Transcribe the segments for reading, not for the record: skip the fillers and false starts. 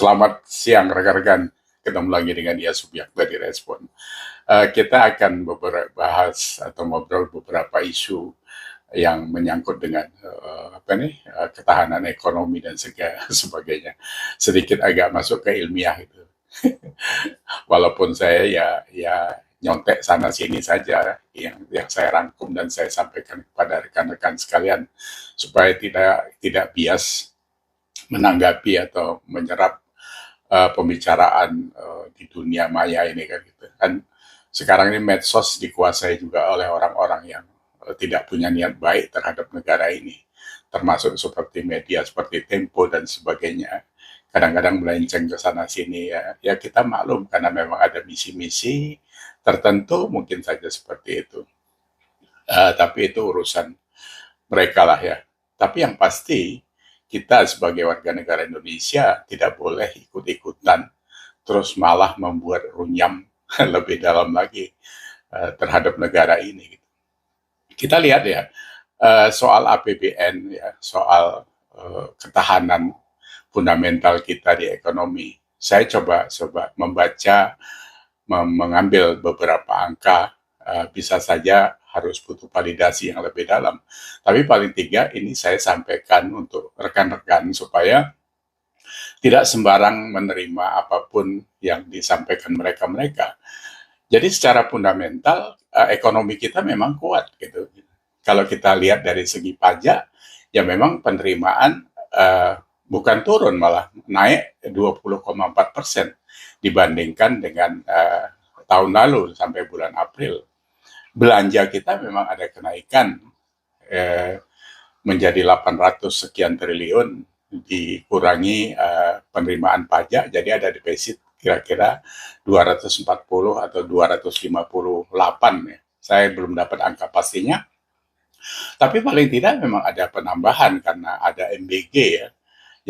Selamat siang rekan-rekan. Ketemu lagi dengan dia Subiak dari Respon. Kita akan bahas atau ngobrol beberapa isu yang menyangkut dengan ketahanan ekonomi dan sebagainya. Sedikit agak masuk ke ilmiah itu. Walaupun saya ya nyontek sana sini saja yang saya rangkum dan saya sampaikan kepada rekan-rekan sekalian supaya tidak bias menanggapi atau menyerap pembicaraan di dunia maya ini kan gitu kan. Sekarang ini medsos dikuasai juga oleh orang-orang yang tidak punya niat baik terhadap negara ini, termasuk seperti media seperti Tempo dan sebagainya. Kadang-kadang melenceng ke sana sini, ya kita maklum karena memang ada misi-misi tertentu mungkin saja seperti itu. Tapi itu urusan mereka lah ya. Tapi yang pasti kita sebagai warga negara Indonesia tidak boleh ikut-ikutan terus malah membuat runyam lebih dalam lagi terhadap negara ini. Kita lihat ya, soal APBN ya, soal ketahanan fundamental kita di ekonomi. Saya coba membaca, mengambil beberapa angka, bisa saja harus butuh validasi yang lebih dalam. Tapi paling tidak ini saya sampaikan untuk rekan-rekan supaya tidak sembarang menerima apapun yang disampaikan mereka-mereka. Jadi secara fundamental ekonomi kita memang kuat gitu. Kalau kita lihat dari segi pajak, ya memang penerimaan bukan turun malah naik 20,4% dibandingkan dengan tahun lalu sampai bulan April. Belanja kita memang ada kenaikan menjadi 800 sekian triliun dikurangi penerimaan pajak, jadi ada defisit kira-kira 240 atau 258 ya. Saya belum dapat angka pastinya, tapi paling tidak memang ada penambahan karena ada MBG ya.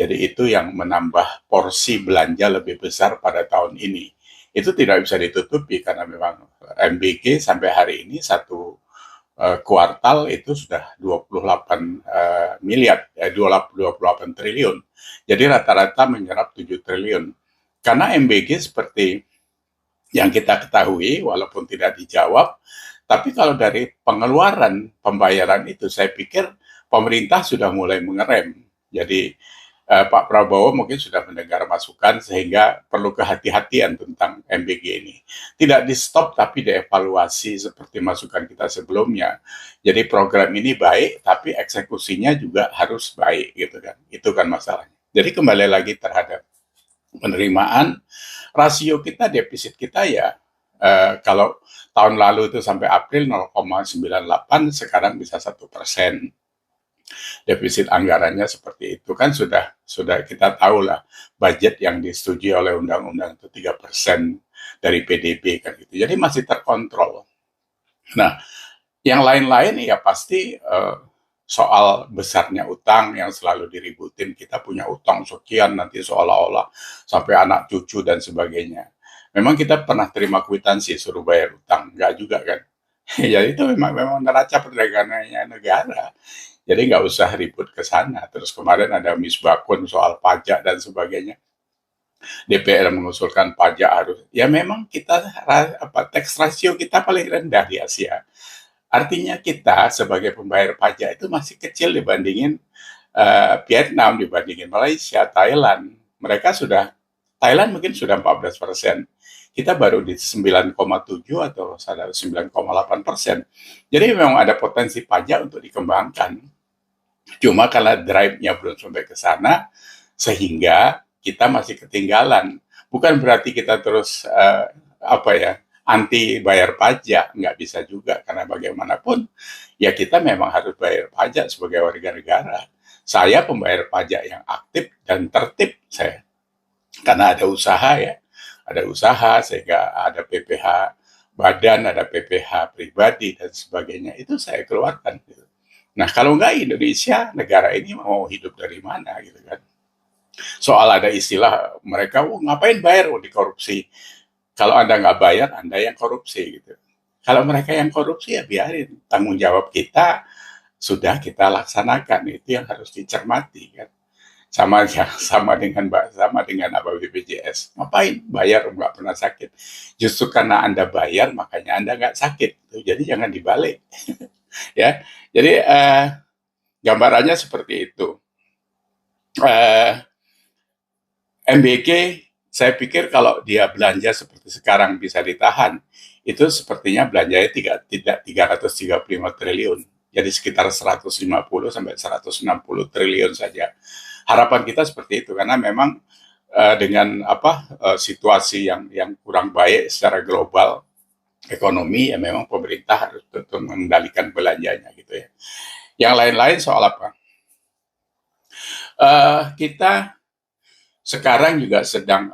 Jadi itu yang menambah porsi belanja lebih besar pada tahun ini. Itu tidak bisa ditutupi karena memang MBG sampai hari ini satu kuartal itu sudah 28 miliar, 28 triliun. Jadi rata-rata menyerap 7 triliun. Karena MBG seperti yang kita ketahui, walaupun tidak dijawab, tapi kalau dari pengeluaran pembayaran itu, saya pikir pemerintah sudah mulai mengerem. Jadi Pak Prabowo mungkin sudah mendengar masukan sehingga perlu kehati-hatian tentang MBG ini. Tidak di-stop tapi dievaluasi seperti masukan kita sebelumnya. Jadi program ini baik tapi eksekusinya juga harus baik gitu kan. Itu kan masalahnya. Jadi kembali lagi terhadap penerimaan, rasio kita, defisit kita ya kalau tahun lalu itu sampai April 0,98, sekarang bisa 1%. Defisit anggarannya seperti itu kan sudah kita tahu lah, budget yang disetujui oleh undang-undang itu 3% dari PDB kan gitu. Jadi masih terkontrol. Nah, yang lain-lain ya pasti soal besarnya utang yang selalu diributin, kita punya utang sekian nanti seolah-olah sampai anak cucu dan sebagainya. Memang kita pernah terima kwitansi suruh bayar utang, enggak juga kan? Ya itu memang neraca perdagangannya negara. Jadi nggak usah ribut ke sana. Terus kemarin ada misbakun soal pajak dan sebagainya. DPR mengusulkan pajak harus, ya memang kita tax ratio kita paling rendah di Asia. Artinya kita sebagai pembayar pajak itu masih kecil dibandingin Vietnam, dibandingin Malaysia, Thailand. Thailand mungkin sudah 14%. Kita baru di 9,7 atau 9,8%. Jadi memang ada potensi pajak untuk dikembangkan. Cuma karena drive-nya belum sampai ke sana, sehingga kita masih ketinggalan. Bukan berarti kita terus anti bayar pajak, nggak bisa juga, karena bagaimanapun ya kita memang harus bayar pajak sebagai warga negara. Saya pembayar pajak yang aktif dan tertib saya, karena ada usaha ya, ada usaha sehingga ada PPh badan, ada PPh pribadi dan sebagainya, itu saya keluarkan gitu. Nah kalau nggak Indonesia, negara ini mau hidup dari mana gitu kan. Soal ada istilah mereka, ngapain bayar dikorupsi. Kalau Anda nggak bayar, Anda yang korupsi gitu. Kalau mereka yang korupsi ya biarin, tanggung jawab kita sudah kita laksanakan, itu yang harus dicermati kan. Sama aja, sama dengan apa BPJS. Ngapain bayar nggak pernah sakit? Justru karena Anda bayar, makanya Anda nggak sakit. Jadi jangan dibalik, ya. Jadi gambarannya seperti itu. Eh, MBK, saya pikir kalau dia belanja seperti sekarang bisa ditahan, itu sepertinya belanjanya tidak 335 triliun. Jadi sekitar 150 sampai 160 triliun saja. Harapan kita seperti itu karena memang dengan situasi yang kurang baik secara global ekonomi, ya memang pemerintah harus betul mengendalikan belanjanya gitu ya. Yang lain-lain soal apa? Kita sekarang juga sedang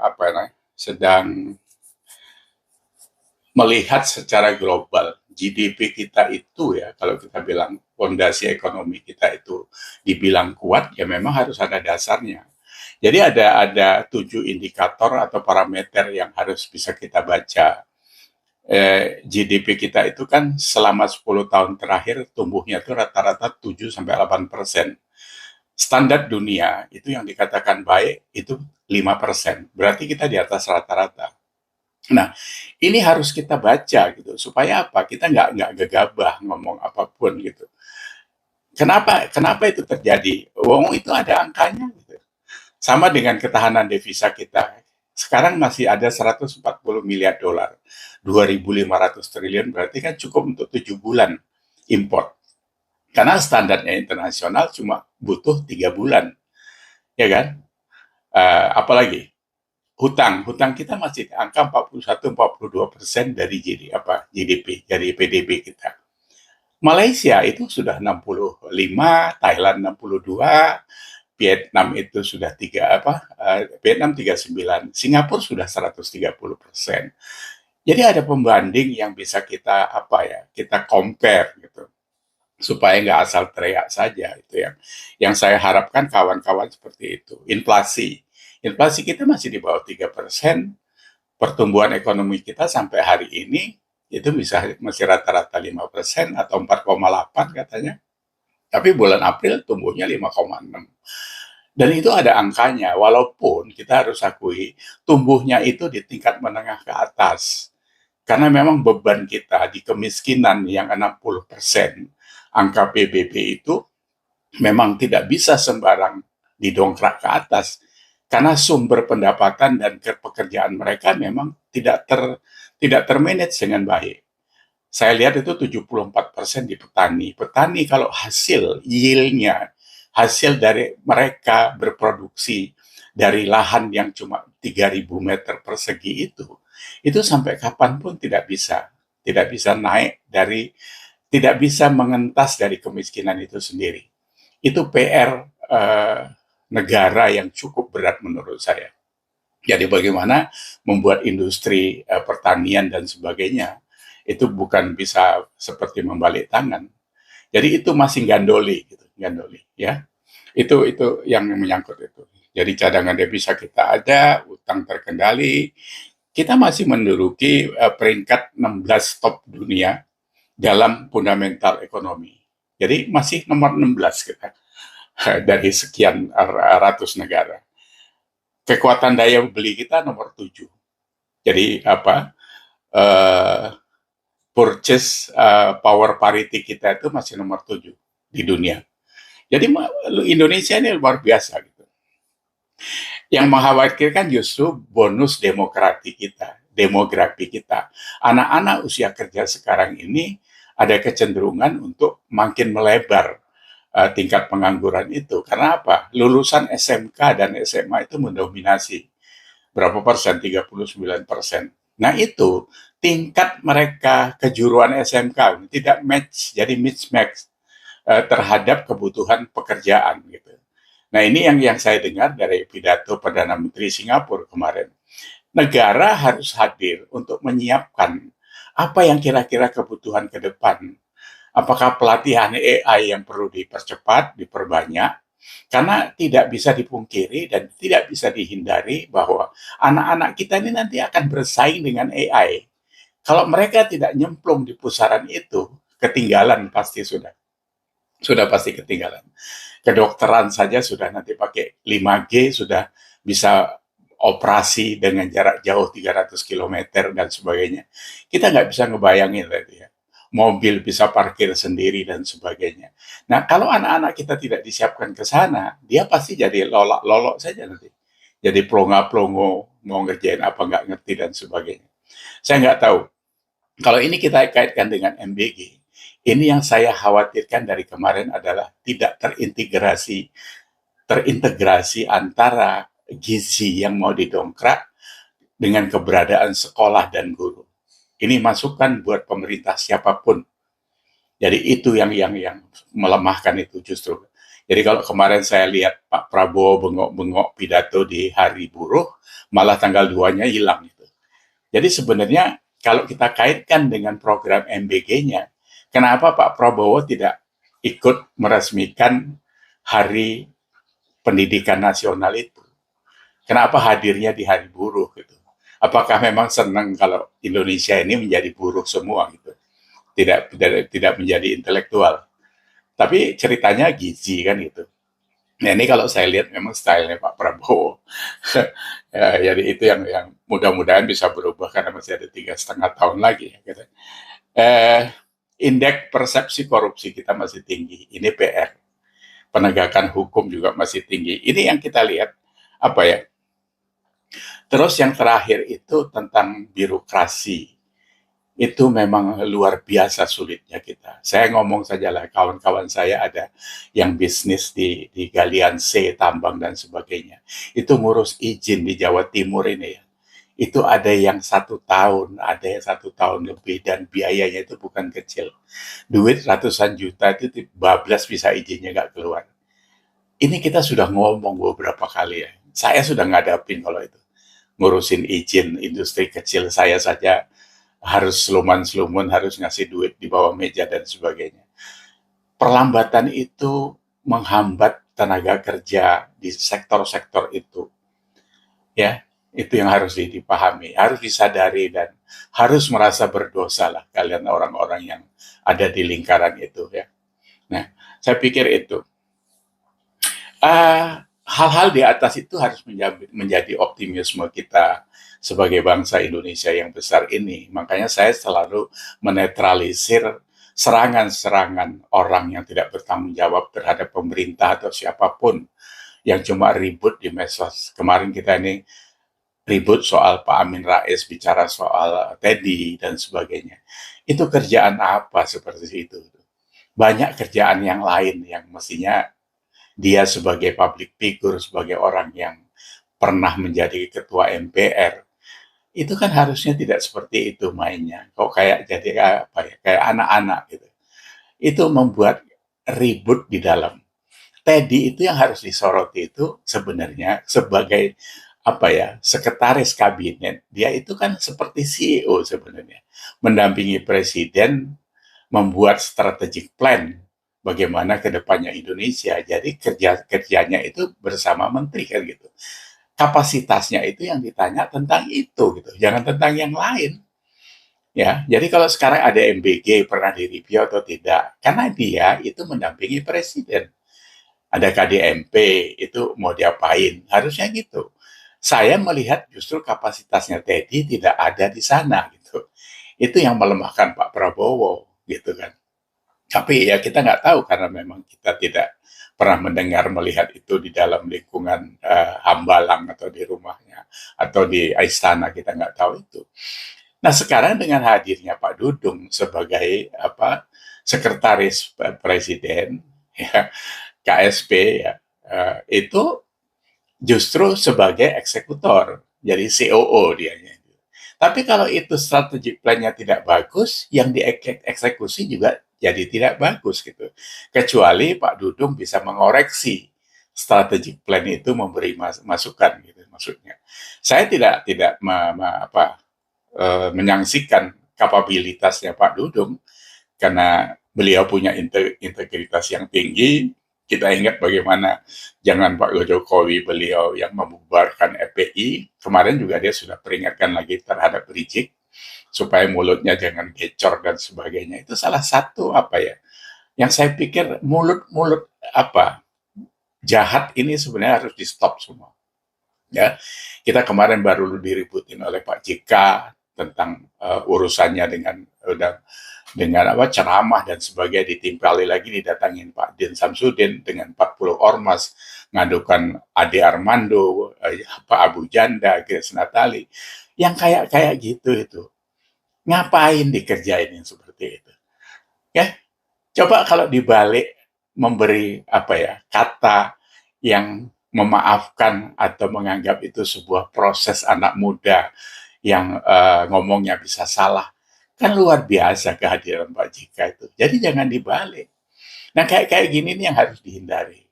melihat secara global GDP kita itu, ya kalau kita bilang fondasi ekonomi kita itu dibilang kuat, ya memang harus ada dasarnya. Jadi ada 7 indikator atau parameter yang harus bisa kita baca. GDP kita itu kan selama 10 tahun terakhir tumbuhnya itu rata-rata 7-8%. Standar dunia itu yang dikatakan baik itu 5%. Berarti kita di atas rata-rata. Nah, ini harus kita baca gitu supaya apa? Kita nggak gegabah ngomong apapun gitu. Kenapa itu terjadi? Wong itu ada angkanya gitu. Sama dengan ketahanan devisa kita. Sekarang masih ada 140 miliar dolar. 2.500 triliun berarti kan cukup untuk 7 bulan import. Karena standarnya internasional cuma butuh 3 bulan. Ya kan? Apalagi hutang kita masih angka 41-42% dari GDP, dari PDB kita. Malaysia itu sudah 65, Thailand 62, Vietnam itu sudah Vietnam 39, Singapura sudah 130%. Jadi ada pembanding yang bisa kita compare gitu, supaya nggak asal teriak saja itu yang saya harapkan kawan-kawan seperti itu. Inflasi kita masih di bawah 3%, pertumbuhan ekonomi kita sampai hari ini itu masih rata-rata 5% atau 4,8 katanya. Tapi bulan April tumbuhnya 5,6. Dan itu ada angkanya, walaupun kita harus akui tumbuhnya itu di tingkat menengah ke atas. Karena memang beban kita di kemiskinan yang 60%, angka PBB itu memang tidak bisa sembarang didongkrak ke atas. Karena sumber pendapatan dan pekerjaan mereka memang tidak termanage dengan baik. Saya lihat itu 74% di petani. Petani kalau yield-nya, hasil dari mereka berproduksi dari lahan yang cuma 3.000 meter persegi itu sampai kapanpun tidak bisa naik tidak bisa mengentas dari kemiskinan itu sendiri. Itu PR negara yang cukup berat menurut saya. Jadi bagaimana membuat industri pertanian dan sebagainya itu bukan bisa seperti membalik tangan. Jadi itu masih gandoli ya. Itu yang menyangkut itu. Jadi cadangan devisa kita ada, utang terkendali. Kita masih menduduki peringkat 16 top dunia dalam fundamental ekonomi. Jadi masih nomor 16 kita dari sekian ratus negara. Kekuatan daya beli kita nomor 7. Jadi purchase power parity kita itu masih nomor 7 di dunia. Jadi Indonesia ini luar biasa gitu. Yang mengkhawatirkan justru bonus demografi kita. Anak-anak usia kerja sekarang ini ada kecenderungan untuk makin melebar tingkat pengangguran itu. Karena apa? Lulusan SMK dan SMA itu mendominasi. Berapa persen? 39%. Nah itu tingkat mereka kejuruan SMK tidak match, jadi mismatch terhadap kebutuhan pekerjaan gitu. Nah ini yang saya dengar dari pidato Perdana Menteri Singapura kemarin. Negara harus hadir untuk menyiapkan apa yang kira-kira kebutuhan ke depan. Apakah pelatihan AI yang perlu dipercepat, diperbanyak, karena tidak bisa dipungkiri dan tidak bisa dihindari bahwa anak-anak kita ini nanti akan bersaing dengan AI. Kalau mereka tidak nyemplung di pusaran itu, ketinggalan pasti sudah. sudah pasti ketinggalan. Kedokteran saja sudah nanti pakai 5G, sudah bisa operasi dengan jarak jauh 300 kilometer dan sebagainya. Kita nggak bisa ngebayangin tadi ya. Mobil bisa parkir sendiri dan sebagainya. Nah, kalau anak-anak kita tidak disiapkan ke sana, dia pasti jadi lolok saja nanti. Jadi plonga-plongo, mau ngerjain apa nggak ngerti dan sebagainya. Saya nggak tahu. Kalau ini kita kaitkan dengan MBG, ini yang saya khawatirkan dari kemarin adalah tidak terintegrasi antara gizi yang mau didongkrak dengan keberadaan sekolah dan guru. Ini masukan buat pemerintah siapapun. Jadi itu yang melemahkan itu justru. Jadi kalau kemarin saya lihat Pak Prabowo bengok-bengok pidato di Hari Buruh, malah tanggal 2-nya hilang itu. Jadi sebenarnya kalau kita kaitkan dengan program MBG-nya, kenapa Pak Prabowo tidak ikut meresmikan Hari Pendidikan Nasional itu? Kenapa hadirnya di Hari Buruh gitu? Apakah memang senang kalau Indonesia ini menjadi buruh semua gitu? Tidak menjadi intelektual. Tapi ceritanya gizi kan gitu. Nah ini kalau saya lihat memang stylenya Pak Prabowo. Ya, jadi itu yang mudah-mudahan bisa berubah karena masih ada 3,5 tahun lagi. Gitu. Indeks persepsi korupsi kita masih tinggi. Ini PR. Penegakan hukum juga masih tinggi. Ini yang kita lihat apa ya? Terus yang terakhir itu tentang birokrasi. Itu memang luar biasa sulitnya kita. Saya ngomong saja lah, kawan-kawan saya ada yang bisnis di galian C, tambang dan sebagainya. Itu ngurus izin di Jawa Timur ini ya. Itu ada yang 1 tahun, ada yang 1 tahun lebih, dan biayanya itu bukan kecil. Duit ratusan juta itu bablas bisa izinnya nggak keluar. Ini kita sudah ngomong beberapa kali ya. Saya sudah ngadapin kalau itu. Ngurusin izin industri kecil saya saja harus seluman-selumun, harus ngasih duit di bawah meja dan sebagainya. Perlambatan itu menghambat tenaga kerja di sektor-sektor itu. Ya, itu yang harus dipahami, harus disadari dan harus merasa berdosa lah kalian orang-orang yang ada di lingkaran itu ya. Nah, saya pikir itu. Hal-hal di atas itu harus menjadi optimisme kita sebagai bangsa Indonesia yang besar ini. Makanya saya selalu menetralisir serangan-serangan orang yang tidak bertanggung jawab terhadap pemerintah atau siapapun yang cuma ribut di medsos. Kemarin kita ini ribut soal Pak Amin Rais, bicara soal Teddy dan sebagainya. Itu kerjaan apa seperti itu? Banyak kerjaan yang lain yang mestinya dia sebagai public figure, sebagai orang yang pernah menjadi ketua MPR, itu kan harusnya tidak seperti itu mainnya. Kok kayak jadi apa ya, kayak anak-anak gitu. Itu membuat ribut di dalam. Teddy itu yang harus disoroti itu sebenarnya sebagai apa ya, sekretaris kabinet. Dia itu kan seperti CEO sebenarnya, mendampingi presiden membuat strategic plan bagaimana ke depannya Indonesia. Jadi kerjanya itu bersama menteri kan gitu. Kapasitasnya itu yang ditanya tentang itu gitu, jangan tentang yang lain. Ya, jadi kalau sekarang ada MBG pernah direview atau tidak, karena dia itu mendampingi presiden. Ada KDMP itu mau diapain? Harusnya gitu. Saya melihat justru kapasitasnya Teddy tidak ada di sana gitu. Itu yang melemahkan Pak Prabowo gitu kan. Tapi ya kita nggak tahu karena memang kita tidak pernah mendengar melihat itu di dalam lingkungan Hambalang atau di rumahnya atau di istana, kita nggak tahu itu. Nah sekarang dengan hadirnya Pak Dudung sebagai sekretaris presiden ya, KSP ya, itu justru sebagai eksekutor, jadi COO dianya. Tapi kalau itu strategic plan-nya tidak bagus, yang dieksekusi juga jadi tidak bagus gitu. Kecuali Pak Dudung bisa mengoreksi strategic plan itu, memberi masukan gitu maksudnya. Saya tidak menyaksikan kapabilitasnya Pak Dudung karena beliau punya integritas yang tinggi. Kita ingat bagaimana jangan Pak Jokowi beliau yang membubarkan FPI. Kemarin juga dia sudah peringatkan lagi terhadap Rizik supaya mulutnya jangan gecor dan sebagainya. Itu salah satu Yang saya pikir mulut-mulut jahat ini sebenarnya harus di stop semua. Ya, kita kemarin baru diributin oleh Pak JK tentang urusannya dengan ceramah dan sebagainya, ditimpali lagi didatangin Pak Din Samsudin dengan 40 ormas, ngadukan Ade Armando, Pak Abu Janda, Grace Natali, yang kayak gitu itu. Ngapain dikerjain yang seperti itu? Ya, coba kalau dibalik memberi kata yang memaafkan atau menganggap itu sebuah proses anak muda yang ngomongnya bisa salah, kan luar biasa kehadiran Pak JK itu. Jadi jangan dibalik. Nah kayak gini nih yang harus dihindari.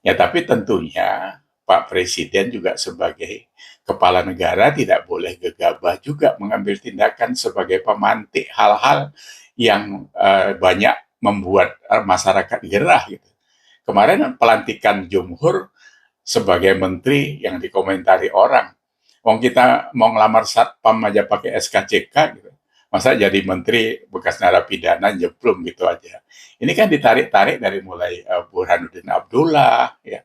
Ya tapi tentunya Pak Presiden juga sebagai kepala negara tidak boleh gegabah juga mengambil tindakan sebagai pemantik hal-hal yang banyak membuat masyarakat gerah gitu. Kemarin pelantikan Jumhur sebagai menteri yang dikomentari orang. Wong kita mau ngelamar satpam aja pakai SKCK gitu. Masa jadi menteri bekas narapidana jeblum gitu aja. Ini kan ditarik-tarik dari mulai Burhanuddin Abdullah ya.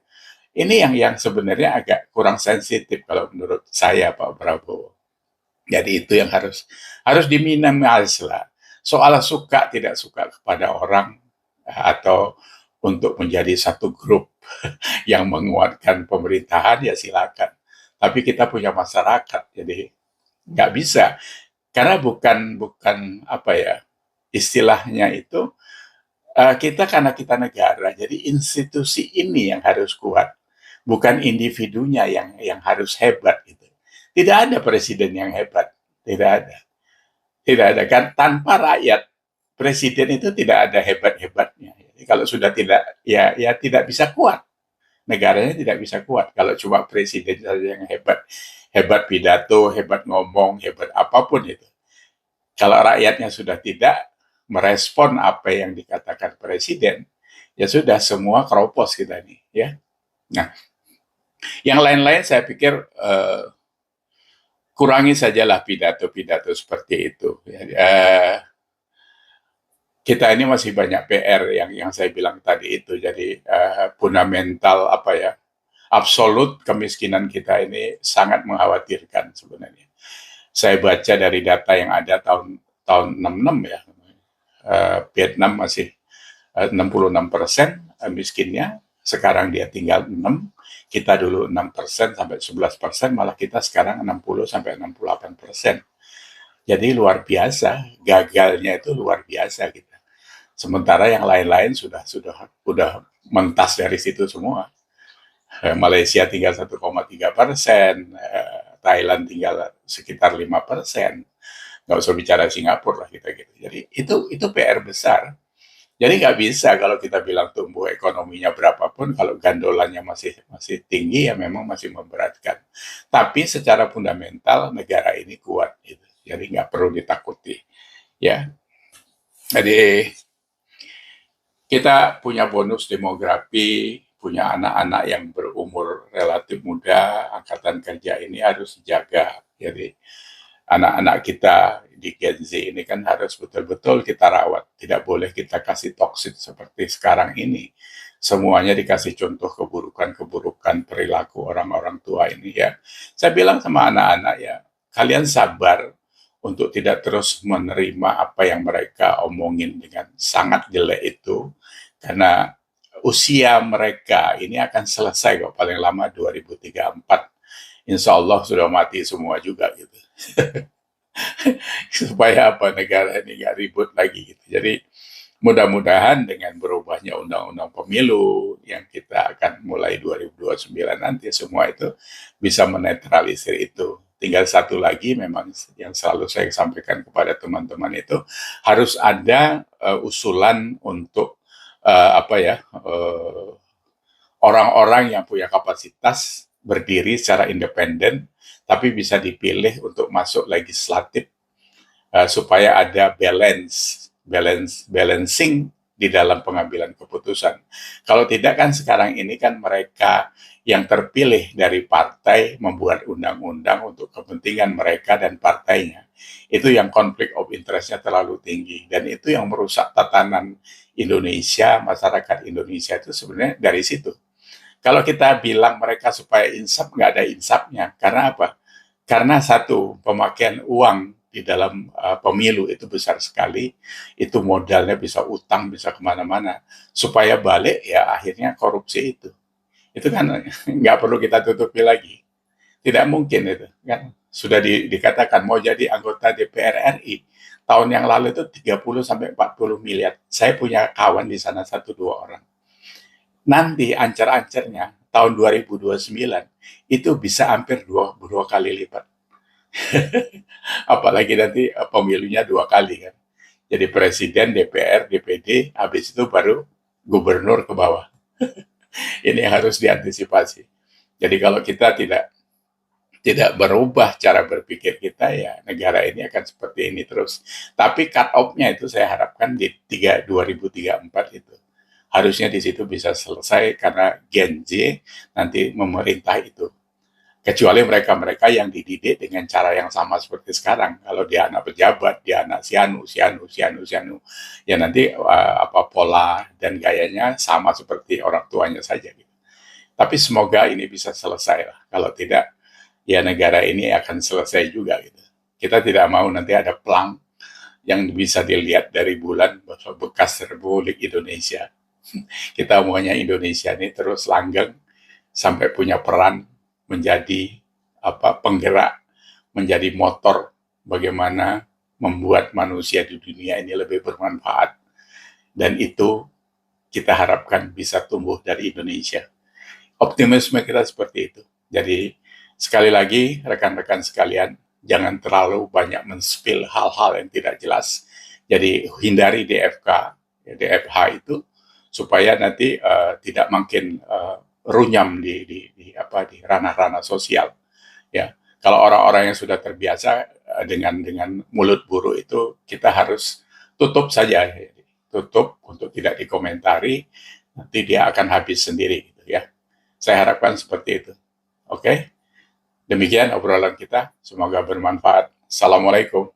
Ini yang sebenarnya agak kurang sensitif kalau menurut saya Pak Prabowo. Jadi itu yang harus diminimalis lah. Soal suka tidak suka kepada orang atau untuk menjadi satu grup yang menguatkan pemerintahan ya silakan. Tapi kita punya masyarakat, jadi nggak bisa. Karena bukan istilahnya itu karena kita negara, jadi institusi ini yang harus kuat, bukan individunya yang harus hebat gitu. Tidak ada presiden yang hebat, tidak ada kan tanpa rakyat presiden itu tidak ada hebat-hebatnya. Jadi kalau sudah tidak ya tidak bisa kuat. Negaranya tidak bisa kuat kalau cuma presiden saja yang hebat pidato, hebat ngomong, hebat apapun itu. Kalau rakyatnya sudah tidak merespon apa yang dikatakan presiden, ya sudah semua keropos kita nih, ya. Nah, yang lain-lain saya pikir kurangi sajalah pidato-pidato seperti itu. Kita ini masih banyak PR yang saya bilang tadi itu. Jadi fundamental absolut kemiskinan kita ini sangat mengkhawatirkan sebenarnya. Saya baca dari data yang ada tahun 66 ya, Vietnam masih 66% miskinnya, sekarang dia tinggal 6, kita dulu 6% sampai 11%, malah kita sekarang 60 sampai 68%. Jadi luar biasa, gagalnya itu luar biasa kita. Sementara yang lain-lain sudah mentas dari situ semua. Malaysia tinggal 1,3%, Thailand tinggal sekitar 5%. Nggak usah bicara Singapura lah kita gitu. Jadi itu PR besar. Jadi nggak bisa kalau kita bilang tumbuh ekonominya berapapun, kalau gandolannya masih tinggi ya memang masih memberatkan. Tapi secara fundamental negara ini kuat gitu. Jadi nggak perlu ditakuti. Ya, jadi kita punya bonus demografi, punya anak-anak yang berumur relatif muda, angkatan kerja ini harus dijaga. Jadi anak-anak kita di Gen Z ini kan harus betul-betul kita rawat. Tidak boleh kita kasih toksik seperti sekarang ini. Semuanya dikasih contoh keburukan-keburukan perilaku orang-orang tua ini ya. Saya bilang sama anak-anak ya, kalian sabar untuk tidak terus menerima apa yang mereka omongin dengan sangat jelek itu, karena usia mereka ini akan selesai kok paling lama 2034. Insya Allah sudah mati semua juga gitu. Supaya negara ini nggak ribut lagi gitu. Jadi mudah-mudahan dengan berubahnya undang-undang pemilu yang kita akan mulai 2029 nanti, semua itu bisa menetralisir itu. Tinggal satu lagi memang yang selalu saya sampaikan kepada teman-teman itu, harus ada usulan untuk orang-orang yang punya kapasitas berdiri secara independen, tapi bisa dipilih untuk masuk legislatif supaya ada balancing di dalam pengambilan keputusan. Kalau tidak kan sekarang ini kan mereka yang terpilih dari partai membuat undang-undang untuk kepentingan mereka dan partainya. Itu yang konflik of interest-nya terlalu tinggi, dan itu yang merusak tatanan Indonesia, masyarakat Indonesia itu sebenarnya dari situ. Kalau kita bilang mereka supaya insaf, nggak ada insafnya. Karena apa? Karena satu, pemakaian uang di dalam pemilu itu besar sekali, itu modalnya bisa utang, bisa kemana-mana. Supaya balik, ya akhirnya korupsi itu. Itu kan nggak perlu kita tutupi lagi. Tidak mungkin itu. Kan sudah dikatakan mau jadi anggota DPR RI, tahun yang lalu itu 30 sampai 40 miliar. Saya punya kawan di sana 1-2 orang. Nanti ancar-ancarnya tahun 2029 itu bisa hampir dua kali lipat. Apalagi nanti pemilunya 2 kali kan. Jadi presiden, DPR, DPD, habis itu baru gubernur ke bawah. Ini harus diantisipasi. Jadi kalau kita tidak berubah cara berpikir kita, ya negara ini akan seperti ini terus. Tapi cut off-nya itu saya harapkan di 2034 itu. Harusnya di situ bisa selesai karena Gen Z nanti memerintah itu. Kecuali mereka-mereka yang dididik dengan cara yang sama seperti sekarang. Kalau dia anak pejabat, dia anak sianu, ya nanti pola dan gayanya sama seperti orang tuanya saja. Gitu. Tapi semoga ini bisa selesai lah. Kalau tidak, ya negara ini akan selesai juga. Gitu. Kita tidak mau nanti ada pelang yang bisa dilihat dari bulan bekas Republik Indonesia. Kita maunya Indonesia ini terus langgeng sampai punya peran menjadi penggerak, menjadi motor bagaimana membuat manusia di dunia ini lebih bermanfaat. Dan itu kita harapkan bisa tumbuh dari Indonesia. Optimisme kita seperti itu. Jadi sekali lagi rekan-rekan sekalian, jangan terlalu banyak men-spill hal-hal yang tidak jelas. Jadi hindari DFH itu supaya nanti tidak makin runyam di ranah-ranah sosial. Ya, kalau orang-orang yang sudah terbiasa dengan mulut buruk itu, kita harus tutup saja, tutup untuk tidak dikomentari. Nanti dia akan habis sendiri, gitu ya. Saya harapkan seperti itu. Oke, demikian obrolan kita. Semoga bermanfaat. Assalamualaikum.